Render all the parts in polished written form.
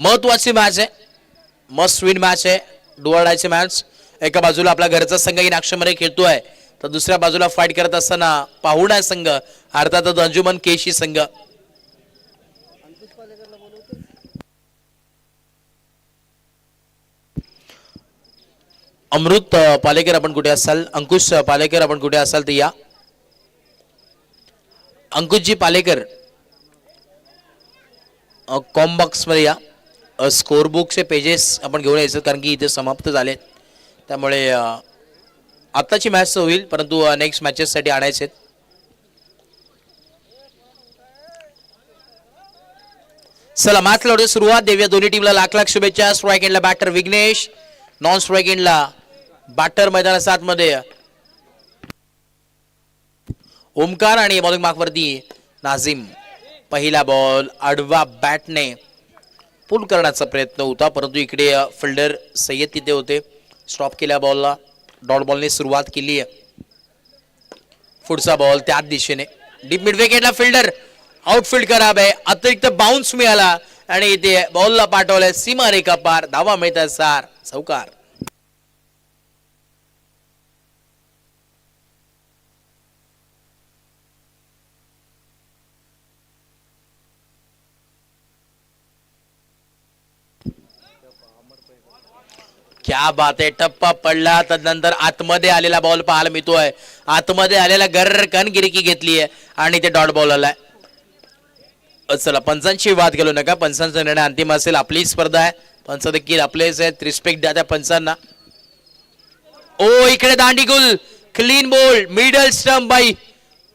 महत्वाची मॅच आहे, must win match आहे, डोळायची मॅच. एका बाजूला आपला घरचा संघ इन मध्ये खेळतोय, तर दुसऱ्या बाजूला फाईट करत असताना पाहुणा संघ अर्थातच अंजुमन केशी संघ. अमृत पालेकर आपण कुठे असाल, अंकुश पालेकर आपण कुठे असाल तर या. अंकुशजी पालेकर कॉम्बॉक्स मध्ये या. स्कोर बुकचे पेजेस आपण घेऊन यायचं, कारण की इथे समाप्त झाले, त्यामुळे आत्ताची मॅच होईल परंतु नेक्स्ट मॅचेससाठी आणायचे. चला मॅच लढू सुरुवात देऊया. दोन्ही टीमला लाख लाख शुभेच्छा. स्ट्राईक एंडला बॅटर विघ्नेश, नॉन स्ट्राईक एंडला बॅटर मैदाना 7 मध्ये ओमकार आणि बॉलिंग मार्कवरती नाझिम. पहिला बॉल आडवा बॅटने पुल करण्याचा प्रयत्न होता, परंतु इकडे फिल्डर सय्यद तिथे होते, स्टॉप केल्या बॉलला. डॉट बॉलने सुरुवात केली आहे. पुढचा बॉल त्याच दिशेने डीप मिड विकेटला फिल्डर आउटफील्ड खराब आहे, अतिरिक्त बाउन्स मिळाला आणि इथे बॉलला पाठवलंय सीमा रेखा पार. धावा मिळतात 4 चौकार. क्या बात आहे, टप्पा पडला, तदनंतर आतमध्ये आलेला बॉल पाहायला मिळतोय. आतमध्ये आलेला गरकन गिरकी घेतली आहे आणि ते डॉट बॉल आलाय. चला पंचांची वाद घालू नका, पंचांचा निर्णय अंतिम असेल. आपली स्पर्धा आहे, पंच देखील आपलेच आहेत, रिस्पेक्ट द्या त्या पंचांना. ओ इकडे दांडीगुल, क्लीन बॉल, मिडल स्टंप बाई.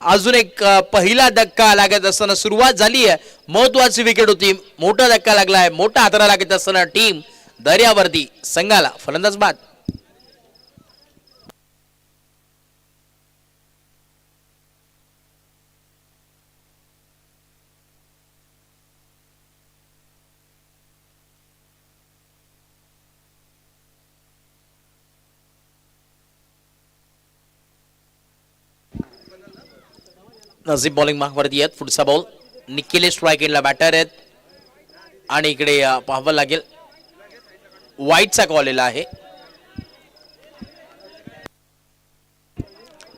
अजून एक पहिला धक्का लागत असताना सुरुवात झाली आहे. महत्वाची विकेट होती, मोठा धक्का लागलाय, मोठा हाताला लागत असताना टीम दर्यावर्दी संघाला फलंदाज बाद. नजीब बॉलिंग मार्कवरती आहेत. पुढचा बॉल निकेले स्ट्राईक एंडला बॅटर आहेत आणि इकडे पाहावं लागेल वाईटचा कॉल आलेला आहे.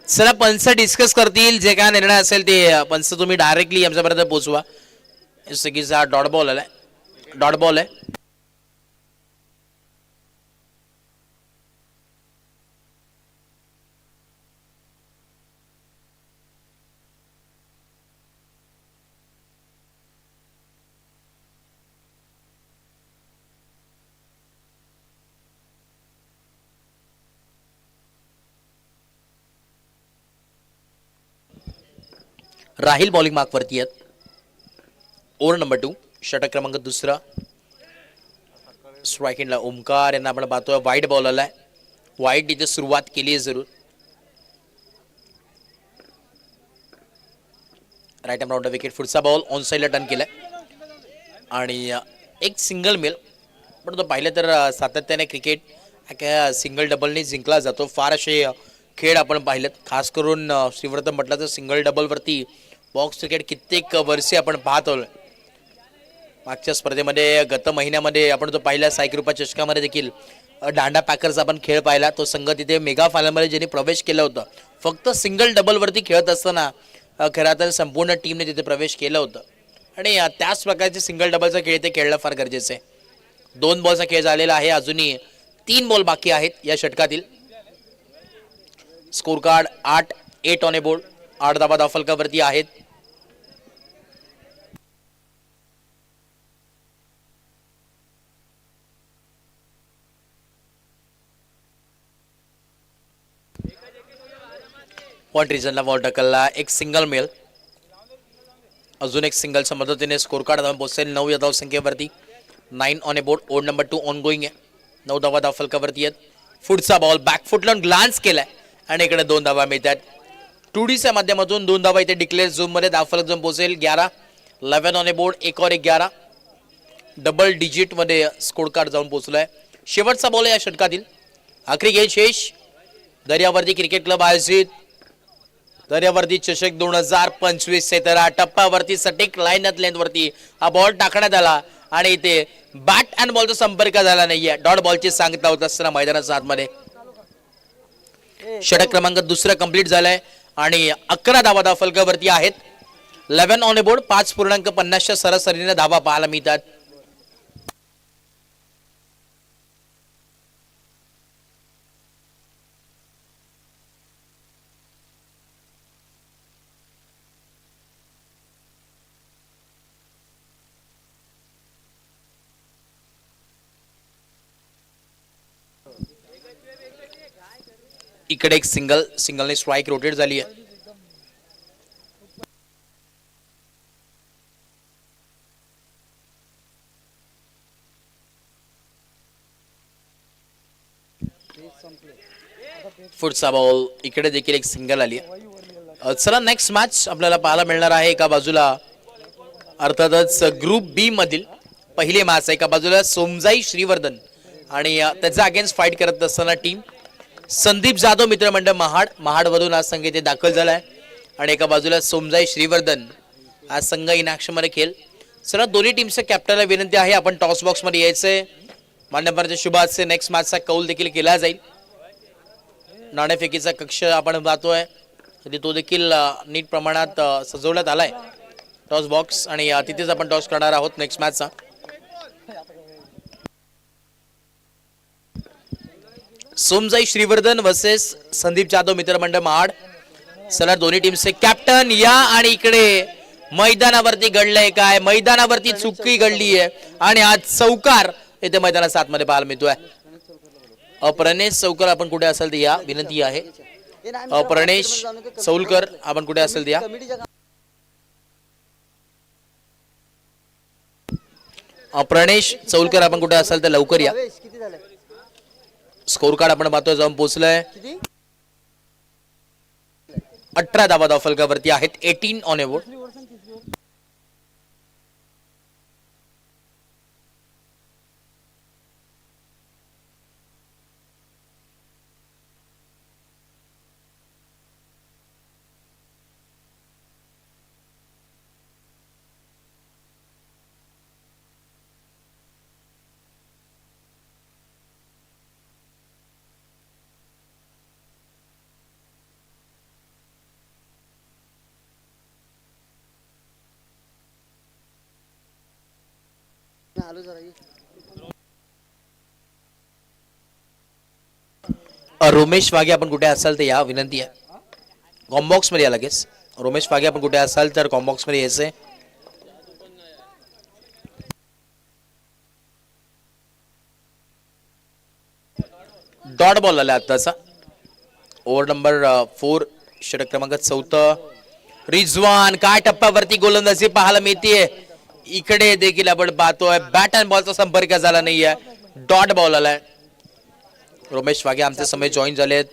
चला पंच डिस्कस करतील, जे काय निर्णय असेल ते पंच तुम्ही डायरेक्टली आमच्यापर्यंत पोहोचवा. सगळीचा डॉट बॉल आलाय, डॉट बॉल आहे. राहिल बॉलिंग मार्कवरती आहेत. ओव्हर नंबर 2, षटक क्रमांक 2. स्ट्राईक एंडला ओमकार यांना आपण पाहतोय. वाईट बॉल आलाय, वाईट इथे सुरुवात केली आहे जरूर. Right hand round wicket. पुढचा बॉल ऑन साईडला टर्न केलाय आणि एक सिंगल मिल. पण तो पाहिलं तर सातत्याने क्रिकेट सिंगल डबलने जिंकला जातो. फार असे खेळ आपण पाहिलेत, खास करून श्रीवर्धन म्हटलं तर सिंगल डबल वरती बॉक्स क्रिकेट कित्येक वर्षे आपण पाहत आलोय. मागच्या स्पर्धेमध्ये गत महिन्यामध्ये आपण तो पाहिला साईकृपा चषकामध्ये देखील दांडा पॅकर्स आपण खेळ पाहिला. तो संघ तिथे मेगा फायनलमध्ये ज्यांनी प्रवेश केला होता, फक्त सिंगल डबल वरती खेळत असताना खरं तर संपूर्ण टीमने तिथे प्रवेश केला होता. आणि त्याच प्रकारचे सिंगल डबलचा खेळ ते खेळणं फार गरजेचं आहे. 2 बॉलचा खेळ झालेला आहे, अजूनही 3 बॉल बाकी आहेत या षटकातील. Score card 8 on a board, 8 धावा धावफलकावरती आहेत. पॉइंट रिजनला बॉल टकलला, एक सिंगल मेल, अजून एक सिंगलच्या मदतीने स्कोर कार्ड धावून पोहोचेल 9 या धावसंख्येवरती. 9 on a board. Over number 2 on going आहे, 9 धावा धावफलकावरती आहेत. पुढचा बॉल बॅकफुटला ग्लान्स केलाय आणि इकडे 2 धावा मिळतात. 2Dच्या माध्यमातून 2 धावा इथे डिक्लेअर झोन मध्ये धावफलक जाऊन पोहोचेल 11. 11 ऑन ए बोर्ड, 1 और 1 11, डबल डिजिट मध्ये स्कोर कार्ड जाऊन पोहोचलाय. शेवटचा बॉल या षटकातील, आखरी खेळ शेष. दर्यावर्दी क्रिकेट क्लब आयोजित दर्यावर्दी चषक 2025 टप्प्यावरती सटीक लाईन लेंथ वरती हा बॉल टाकण्यात आला आणि इथे बॅट अँड बॉलचा संपर्क झाला नाहीये. डॉट बॉलची सांगता होत असताना मैदानाच्या आतमध्ये षटक क्रमांक दुसरा कंप्लीट झालाय आणि 11 धावा फलकावरती आहेत. 11 ऑन बोर्ड, 5.50च्या सरासरीने धावा पाहायला मिळतात. इकडे एक सिंगलने स्ट्राइक रोटेट झाली आहे. पुढचा बॉल, इकडे देखील एक सिंगल आली आहे. चला नेक्स्ट मॅच आपल्याला पाहायला मिळणार आहे. एका बाजूला अर्थातच ग्रुप बी मधील पहिले मॅच आहे. एका बाजूला सोमजाई श्रीवर्धन आणि त्याचा अगेन्स्ट फाईट करत असताना टीम संदीप जाधव मित्रमंडळ महाडवरून आज संघ इथे दाखल झालाय आणि एका बाजूला सोमजाई श्रीवर्धन आज संघ इन ऍक्शन मध्ये खेळ. चला दोन्ही टीमच्या कॅप्टनला विनंती आहे आपण टॉस बॉक्स मध्ये यायचंय. मान्यवरांच्या शुभाचे नेक्स्ट मॅचचा कौल देखील केला जाईल. नाणेफेकीचा कक्ष आपण पाहतोय तो देखील नीट प्रमाणात सजवण्यात आलाय टॉस बॉक्स आणि तिथेच आपण टॉस करणार आहोत नेक्स्ट मॅचचा. सोमजाई श्रीवर्धन वर्सेस संदीप जाधव मित्रमंडळ महाड. चला दोन्ही टीमचे कॅप्टन या आणि इकडे मैदानावरती घडलंय काय, मैदानावरती चुकी घडली आहे आणि आज चौकार इथे मैदानाच्या आतमध्ये पाहायला मिळतोय. प्रणेश चौकर आपण कुठे असेल ते या, विनंती आहे. प्रणेश चौलकर आपण कुठे असेल ते या. प्रणेश चौलकर आपण कुठे असाल तर लवकर या. स्कोर कार्ड आपण पाहतोय जाऊन पोहोचलंय. 18 धावा फलकावरती आहेत. 18 on a board. Romesh Wahge आपण कुठे असाल तर या, विनंती आहे. कॉम्बॉक्स मध्ये या लगेच. रोमेश वाघे आपण कुठे असाल तर कॉम्बॉक्स मध्ये यायचंय. डॉट बॉल आला आताचा. ओव्हर नंबर 4, षटक क्रमांक 4. रिजवान काय टप्प्यावरती गोलंदाजी पाहायला मिळते. इकडे देखील आपण पाहतोय बॅट अँड बॉलचा संपर्क झाला नाहीये. डॉट बॉल आलाय. रोमेश वाघे आमचे समय जॉईन झालेत.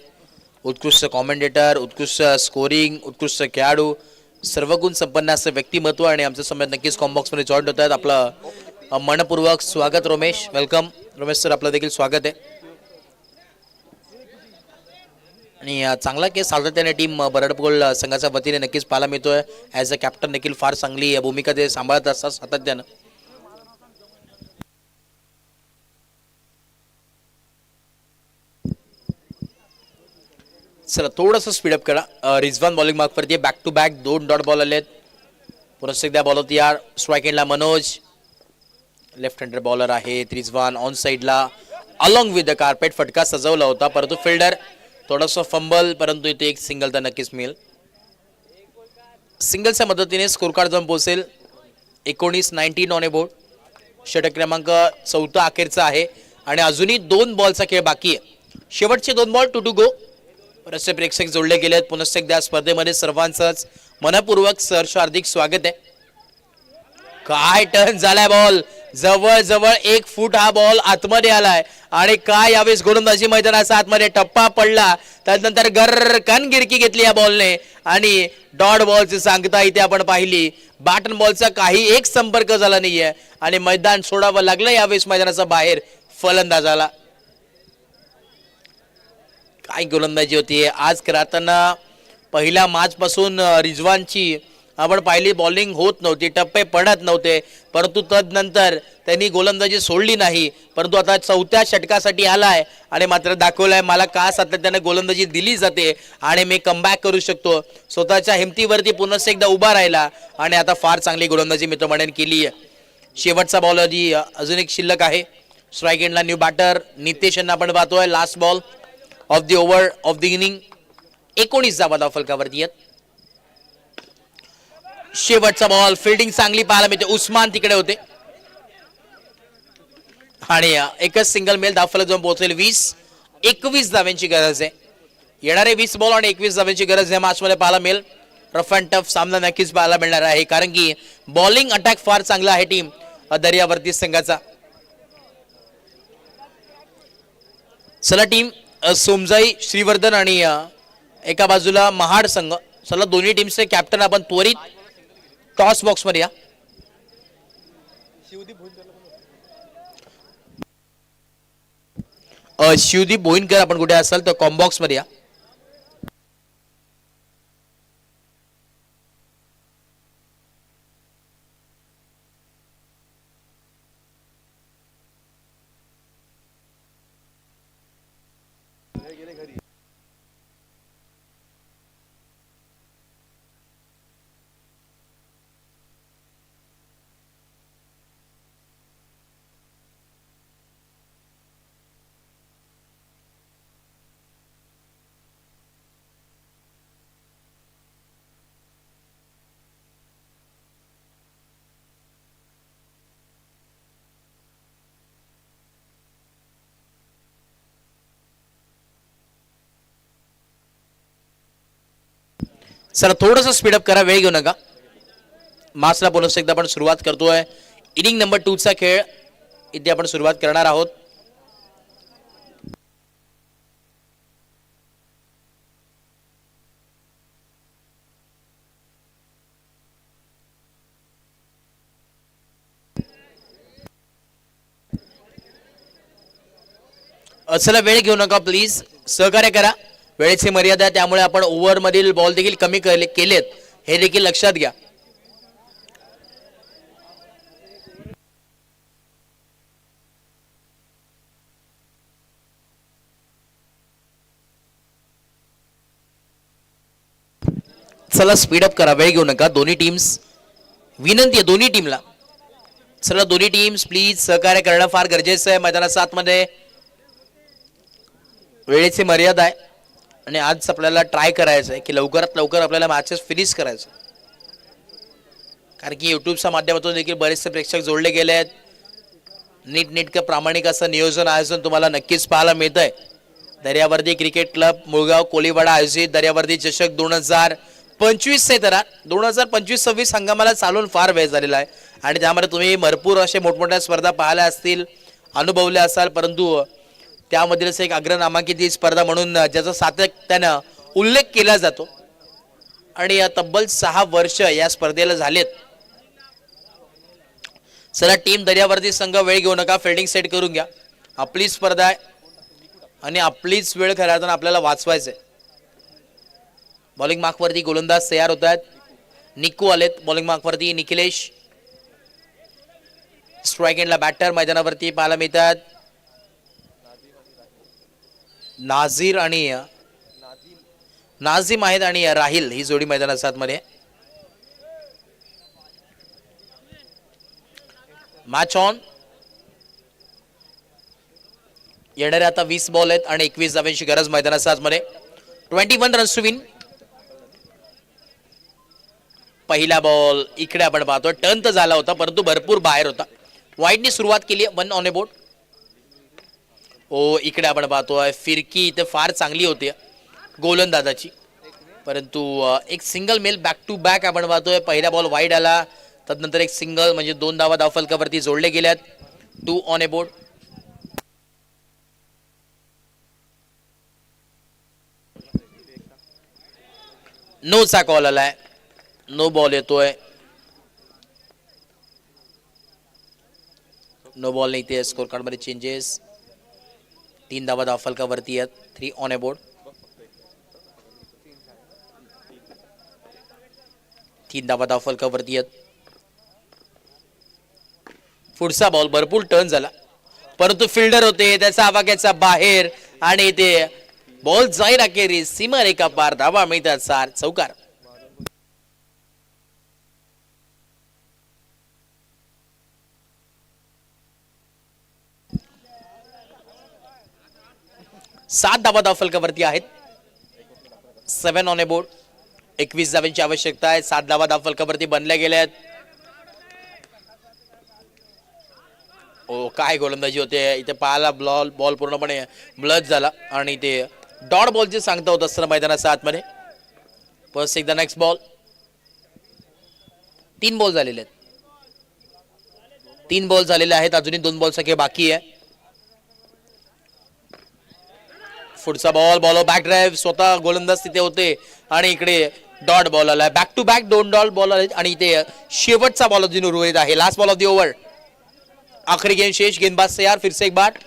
उत्कृष्ट कॉमेंटेटर, उत्कृष्ट स्कोरिंग, उत्कृष्ट खेळाडू, सर्वगुण संपन्न असं व्यक्तिमत्व आणि आमच्या समय नक्कीच कॉम्बॉक्स मध्ये जॉईन होत आहेत. आपलं मनपूर्वक स्वागत रोमेश. वेलकम रोमेश सर, आपलं देखील स्वागत आहे. आणि चांगला केस सातत्याने टीम बरडपोल संघाच्या वतीने नक्कीच पाहायला मिळतोय. ॲज अ कॅप्टन देखील फार चांगली भूमिका ते सांभाळत असतात सातत्यानं. चला थोडंसं स्पीडअप करा. रिजवान बॉलिंग मार्क वरती. Back to back 2 dot ball आलेत. पुन्हा एकदा बॉल होती यार. स्ट्राईक एंडला मनोज, लेफ्ट हँडेड बॉलर आहे रिजवान. ऑन साइडला अलॉंग विथ द कार्पेट फटका सजवला होता, परंतु फिल्डर थोडंसं फंबल, परंतु इथे एक सिंगल तर नक्कीच मिळेल. सिंगलच्या मदतीने स्कोर कार्ड जाऊन पोहोचेल. 19 ऑन ए बोर्ड. षटक क्रमांक 4 अखेरचा आहे आणि अजूनही 2 बॉलचा खेळ बाकी आहे. शेवटचे 2 बॉल टू गो. बरेचसे प्रेक्षक जोडले गेलेत. पुनश्च एकदा स्पर्धेमध्ये सर्वांचंच मनपूर्वक सहर्ष हार्दिक स्वागत आहे. काय टर्न झालाय बॉल. जवळ जवळ 1 फूट हा बॉल आतमध्ये आलाय आणि काय यावेळेस गोलंदाजी मैदानाचा आतमध्ये टप्पा पडला. त्यानंतर गरकन गिरकी घेतली या बॉलने आणि डॉट बॉलची सांगता इथे आपण पाहिली. बॅट अँड बॉलचा काही एक संपर्क झाला नाहीये आणि मैदान सोडावं लागलं यावेळेस मैदानाचा बाहेर फलंदाजाला. काय गोलंदाजी होती आज करताना. पहिल्या मॅच पासून रिजवानची आपण पाहिली बॉलिंग होत नव्हती, टप्पे पडत नव्हते, परंतु तदनंतर त्यांनी गोलंदाजी सोडली नाही, परंतु आता चौथ्या षटकासाठी आलाय आणि मात्र दाखवलाय मला का सातत्याने गोलंदाजी दिली जाते आणि मी कमबॅक करू शकतो. स्वतःच्या हिमतीवरती पुन्हा एकदा उभा राहिला आणि आता फार चांगली गोलंदाजी मी तो म्हणेन केली आहे. शेवटचा बॉल अजून एक शिल्लक आहे. स्ट्राईक एंडला न्यू बॅटर नितेश यांना आपण पाहतोय. Last ball of the over of the inning. 19 धावा धावफलकावरती आहेत. शेवटचा बॉल फिल्डिंग चांगली पाहायला मिळते. उस्मान तिकडे होते आणि एकच सिंगल मेल धावफलक जाऊन पोहोचेल. 21 धाव्यांची गरज आहे. येणारे 20 बॉल आणि 21 धाव्यांची गरज या मॅच मध्ये पाहायला मिळेल. रफ अँड टफ सामना नक्कीच पाहायला मिळणार आहे, कारण की बॉलिंग अटॅक फार चांगला आहे टीम दर्यावर्ती संघाचा. चला टीम सोमजाई श्रीवर्धन आणि एका बाजूला महाड संघ. चला दोन्ही टीमचे कॅप्टन आपण त्वरित टॉस बॉक्स मध्ये या. शिवदीप भोईनकर आपण कुठे असाल तर कॉम्बॉक्स मध्ये या. चला थोडंसं स्पीडअप करा, वेळ घेऊ नका. मासला पुन्हा एकदा आपण सुरुवात करतोय. इनिंग नंबर 2 चा खेळ इथे आपण सुरुवात करणार आहोत. चला वेळ घेऊ नका प्लीज, सहकार्य करा. वेळेची मर्यादा आहे, त्यामुळे आपण ओव्हर मधील बॉल देखील कमी केलेत हे देखील लक्षात घ्या. चला स्पीडअप करा, वेळ घेऊ नका. दोन्ही टीम्स विनंती आहे दोन्ही टीमला. चला दोन्ही टीम्स प्लीज सहकार्य करणं फार गरजेचं आहे. मैदानाच्या आतमध्ये वेळेची मर्यादा आहे आणि आज आपल्याला ट्राय करायचं आहे की लवकरात लवकर आपल्याला मॅचेस फिनिश करायचं, कारण की युट्यूबच्या माध्यमातून देखील बरेचसे प्रेक्षक जोडले गेले आहेत. नीटनेटकं प्रामाणिक असं नियोजन आयोजन तुम्हाला नक्कीच पाहायला मिळत आहे. दर्यावर्दी क्रिकेट क्लब मुळगाव कोलीवाडा आयोजित दर्यावर्दी चषक 2025 चे तर 2025-26 हंगामाला चालून फार वेळ झालेला आहे आणि त्यामध्ये तुम्ही भरपूर असे मोठमोठ्या स्पर्धा पाहिल्या असतील, अनुभवल्या असाल, परंतु त्यामधीलच एक अग्रनामांकित ही स्पर्धा म्हणून ज्याचा सातत्यानं उल्लेख केला जातो आणि तब्बल 6 वर्ष या स्पर्धेला झालेत. चला टीम दर्यावर्दी संघ वेळ घेऊ नका, फिल्डिंग सेट करून घ्या. आपली स्पर्धा आहे आणि आपलीच वेळ खेळताना आपल्याला वाचवायचंय. बॉलिंग मार्कवरती गोलंदाज तयार होत आहेत. निक्कू आलेत बॉलिंग मार्कवरती. निखिलेश. स्ट्राईक एंडला बॅटर मैदानावरती पाहायला मिळतात. नाझीर आणि नाझीम आहेत आणि राहिल ही जोडी मैदानाच्या आतमध्ये. Match on. येणारे आता 20 बॉल आहेत आणि 21 धावांची गरज मैदानाच्या आतमध्ये. 21 रन्स टू विन. पहिला बॉल इकडे आपण पाहतो टर्न तर झाला होता, परंतु भरपूर बाहेर होता. वाईडने सुरुवात केली, 1 ऑन ए बोर्ड. इकडे आपण पाहतोय फिरकी इथे फार चांगली होती गोलंदाजाची, परंतु एक सिंगल मेल बॅक टू बॅक आपण पाहतोय. पहिला बॉल वाईड आला, तदनंतर एक सिंगल म्हणजे 2 धावा धावफलकावरती जोडले गेल्यात. 2 ऑन ए बोर्ड. नो चा कॉल आलाय, नो बॉल येतोय. नो बॉल नाही ते स्कोर कार्ड मध्ये चेंजेस. 3 धावा धावफलकावरती आहेत. 3 ऑन ए बोर्ड. 3 धावा धावफलकावरती आहेत. पुढचा बॉल भरपूर टर्न झाला, परंतु फिल्डर होते त्याचा आवाक्याचा बाहेर आणि ते बॉल जाईल अखेरीस सीमारेखा पार. धावा मिळतात 4 चौकार. सात धावा धावफलकावरती आहेत. 7 ऑन ए बोर्ड. 21 धावांची आवश्यकता आहे. 7 धावा धावफलकावरती बनल्या गेल्या आहेत. ओ काय गोलंदाजी होते इथे पाहायला. बॉल पूर्णपणे ब्लच झाला आणि ते डॉट बॉलचे सांगता होत असताना मैदानाच्या आतमध्ये. परत एकदा नेक्स्ट बॉल. 3 बॉल झालेले आहेत. 3 बॉल झालेले आहेत. अजूनही 2 बॉल सगळे बाकी आहे. पुढचा बॉल बॅक ड्राईव्ह. स्वतः गोलंदाज तिथे होते आणि इकडे डॉट बॉल आला. Back to back 2 dot ball आले आणि इथे शेवटचा बॉल अजून उर्वरित आहे. Last ball of the over. आखरी गेंद शेष. गेंदबाज तयार. फिरसे एक बाट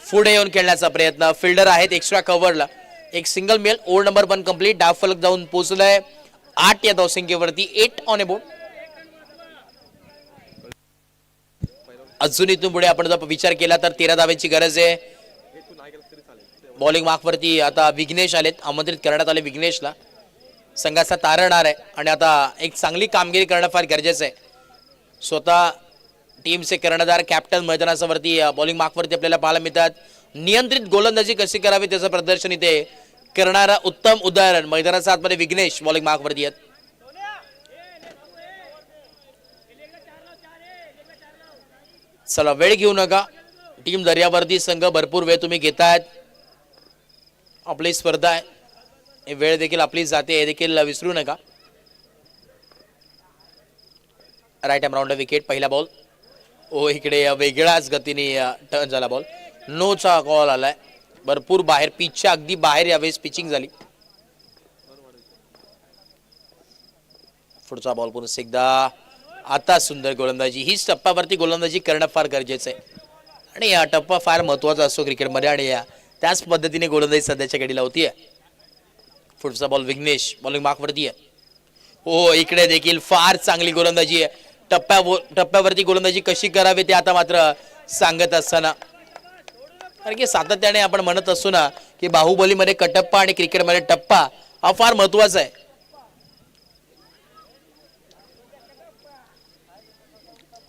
पुढे येऊन खेळण्याचा प्रयत्न. फिल्डर आहेत एक्स्ट्रा कव्हरला. एक सिंगल मेल. Over number 1 complete. डावफलक जाऊन पोहोचलाय 8 या धावसंख्येवरती. 8 ऑन ए बोर्ड. अजून इथून पुढे आपण जर विचार केला तर 13 धावांची गरज आहे. बॉलिंग मार्कवरती आता विघ्नेश आलेत. आमंत्रित करण्यात आले विघ्नेशला. संघाचा तारणहार आहे आणि आता एक चांगली कामगिरी करणं फार गरजेचं आहे. स्वतः टीमचे कर्णधार कॅप्टन मैदानाच्या वरती बॉलिंग मार्कवरती आपल्याला पाहायला मिळतात. नियंत्रित गोलंदाजी कशी करावी त्याचं प्रदर्शन इथे करणारा उत्तम उदाहरण मैदानाच्या आतमध्ये विघ्नेश बॉलिंग मार्कवरती आहेत. चला वेळ घेऊ नका. टीम दर्यावरती संघ भरपूर वेळ तुम्ही घेतायत. आपली स्पर्धा आहे. वेळ देखील आपली जाते हे देखील विसरू नका. Right hand round wicket. पहिला बॉल. ओ इकडे वेगळ्याच गतीने टर्न झाला बॉल. नोचा कॉल आलाय. भरपूर बाहेर पिचच्या अगदी बाहेर यावेळेस पिचिंग झाली. पुढचा बॉल पुन्हा एकदा. आता सुंदर गोलंदाजी. हीच टप्प्यावरती गोलंदाजी करणं फार गरजेचं आहे आणि हा टप्पा फार महत्वाचा असतो क्रिकेटमध्ये आणि त्याच पद्धतीने गोलंदाजी सध्याच्या घडीला होतीये. पुढचा बॉल विघ्नेश बॉलिंग मार्कवरती आहे. हो इकडे देखील फार चांगली गोलंदाजी आहे. टप्प्यावरती गोलंदाजी कशी करावी ते आता मात्र सांगत असताना, कारण की सातत्याने आपण म्हणत असतो ना की बाहुबलीमध्ये कटप्पा आणि क्रिकेटमध्ये टप्पा हा फार महत्वाचा आहे.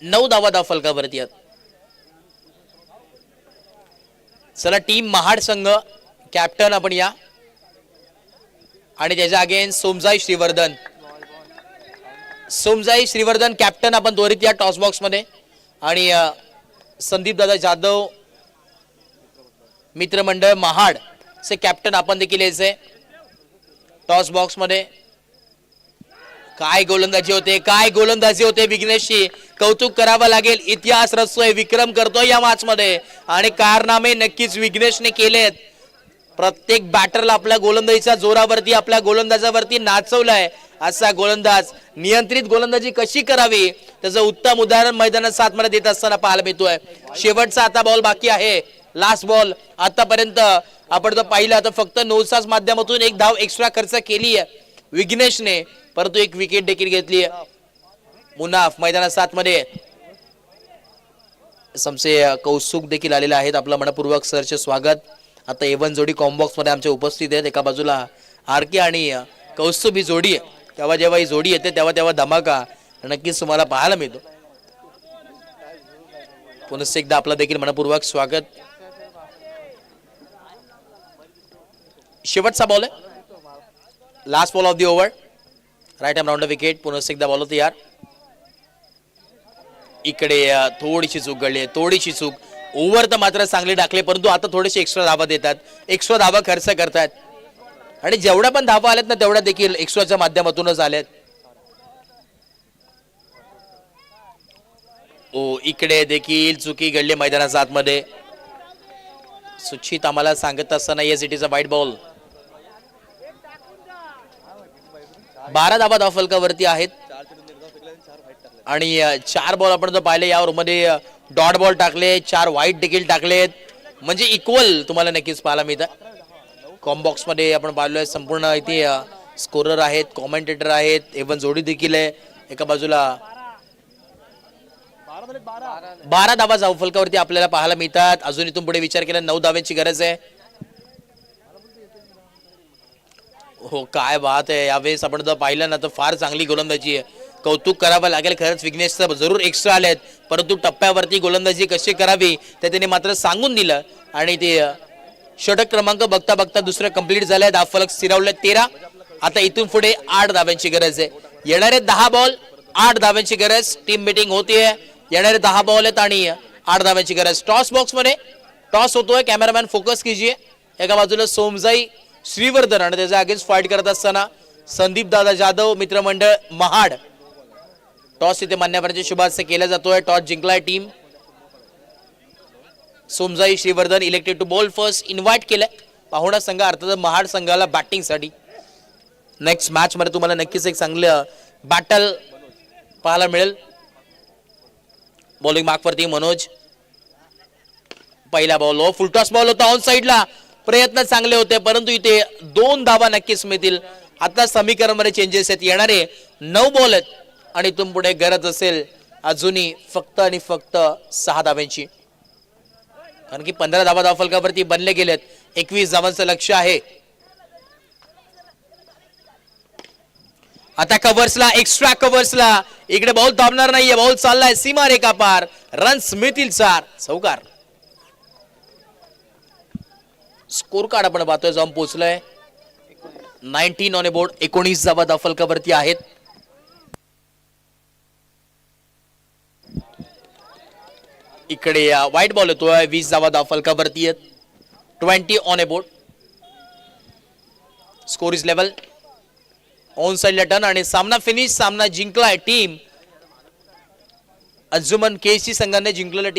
नऊ धावा धावफलकावरती आहेत. चला टीम महाड संघ कॅप्टन आपण या आणि त्याच्या अगेन्स्ट सोमजाई श्रीवर्धन कॅप्टन आपण त्वरित या टॉस बॉक्स मध्ये आणि संदीप दादा जाधव मित्रमंडळ महाड चे कॅप्टन आपण देखील यायचे टॉस बॉक्स मध्ये. काय गोलंदाजी होते विघ्नेशची. कौतुक करावं लागेल. इतिहास रचतोय, विक्रम करतोय या मॅच मध्ये आणि कारनामे नक्कीच विघ्नेशने केलेत. प्रत्येक बॅटरला आपल्या गोलंदाजीच्या जोरावरती आपल्या गोलंदाजावरती नाचवलाय. असा गोलंदाज नियंत्रित गोलंदाजी कशी करावी त्याचं उत्तम उदाहरण मैदानात 7 मध्ये देत असताना पाहायला मिळतोय. शेवटचा आता बॉल बाकी आहे. Last ball. आतापर्यंत आपण जर पाहिलं तर फक्त 9 माध्यमातून 1 धाव एक्स्ट्रा खर्च केली आहे विघ्नेशने, परंतु 1 विकेट देखील घेतली आहे. मुनाफ मैदानात 7 मध्ये. समसे कौस्तुभ देखील आलेले आहेत. आपलं मनपूर्वक सरचे स्वागत. आता एवन जोडी कॉम्बॉक्स मध्ये आमचे उपस्थित आहेत. एका बाजूला आरके आणि कौस्तुभ ही जोडी आहे. तेव्हा जेव्हा ही जोडी येते तेव्हा धमाका नक्कीच तुम्हाला पाहायला मिळतो. पुन्हा एकदा आपलं देखील मनपूर्वक स्वागत. शेवटचा बॉल आहे. Last ball of the over. Right hand round wicket. पुन्हा एकदा बॉल तयार. इकडे थोडीशी चूक घडली. थोडीशी चूक. ओव्हर तर मात्र चांगले टाकले, परंतु आता थोडेसे एक्स्ट्रा धावा देतात. एक्स्ट्रा धावा खर्च करतात आणि जेवढ्या पण धावा आल्यात ना तेवढ्या देखील एक्स्ट्राच्या माध्यमातूनच आल्यात. ओ इकडे देखील चुकी घडली मैदानाच्या आतमध्ये. सुचित आम्हाला सांगत असताना येस इट इज अ वाईट बॉल. 12 धावा धावफलकावरती आहेत आणि 4 बॉल आपण जर पाहिले यावर मध्ये डॉट बॉल टाकले, 4 वाईट देखील टाकलेत. म्हणजे इक्वल तुम्हाला नक्कीच पाहायला मिळतं. कॉम्बॉक्स मध्ये आपण पाहिलोय संपूर्ण इथे स्कोरर आहेत, कॉमेंटेटर आहेत, एवन जोडी देखील आहे. एका बाजूला 12 धावा धावफलकावरती आपल्याला पाहायला मिळतात. अजून इथून पुढे विचार केला 9 धाव्यांची गरज आहे. हो काय बात आहे. यावेळेस आपण जर पाहिलं ना तर फार चांगली गोलंदाजी आहे. कौतुक करावं लागेल खरंच. विघ्नेशचं जरूर एक्स्ट्रा आलेत परंतु टप्प्यावरती गोलंदाजी कशी करावी ते त्याने मात्र सांगून दिलं आणि ते षटक क्रमांक बघता बघता दुसरं कंप्लीट झालंय. धावफलक स्थिरावले 13. आता इथून पुढे 8 धाव्यांची गरज आहे. येणारे 10 बॉल 8 धाव्यांची गरज. टीम मीटिंग होतीये. येणारे 10 बॉल आहेत आणि 8 धाव्यांची गरज. टॉस बॉक्स मध्ये टॉस होतोय. कॅमेरामॅन फोकस कीजिए. एका बाजूला सोमजाई श्रीवर्धन आणि त्याच्या अगेन्स्ट फाईट करत असताना संदीप दादा जाधव मित्रमंडळ महाड. टॉस इथे मान्यवरांच्या शुभार्थ केला जातोय. टॉस जिंकलाय team. Somjai Shrivardhan elected to bowl first. Invite केलंय पाहुणा संघ अर्थात महाड संघाला बॅटिंग साठी. नेक्स्ट मॅच मध्ये तुम्हाला नक्कीच एक चांगलं बॅटल पाहायला मिळेल. बॉलिंग मार्कवरती मनोज. पहिला बॉल फुल टॉस बॉल होता ऑन साइडला. प्रयत्न चांगले होते परंतु इथे 2 धावा नक्कीच मिळतील. आता समीकरणामध्ये चेंजेस आहेत. येणारे 9 बॉल आहेत आणि इथून पुढे गरज असेल अजूनही फक्त आणि फक्त 6 धाव्यांची. कारण की 15 धावा धावफलकावरती बनले गेलेत. 21 धावांचं लक्ष आहे. आता कव्हर्सला एक्स्ट्रा कव्हर्सला इकडे बॉल थांबणार नाहीये. बॉल चाललाय सीमा रेखा पार. रन्स मिळतील 4. चौकार. स्कोर कार्ड आपण पाहतोय जाऊन पोहोचलोय 19 ऑन अ बोर्ड. 19 धावा धावफलकावरती आहेत. इकडे व्हाईट बॉल येतोय. 20 धावा धावफलकावरती आहेत. 20 on a board. Score is level. On साइडला टर्न आणि सामना फिनिश. सामना जिंकलाय टीम अंजुमन केसी संघाने जिंकलेला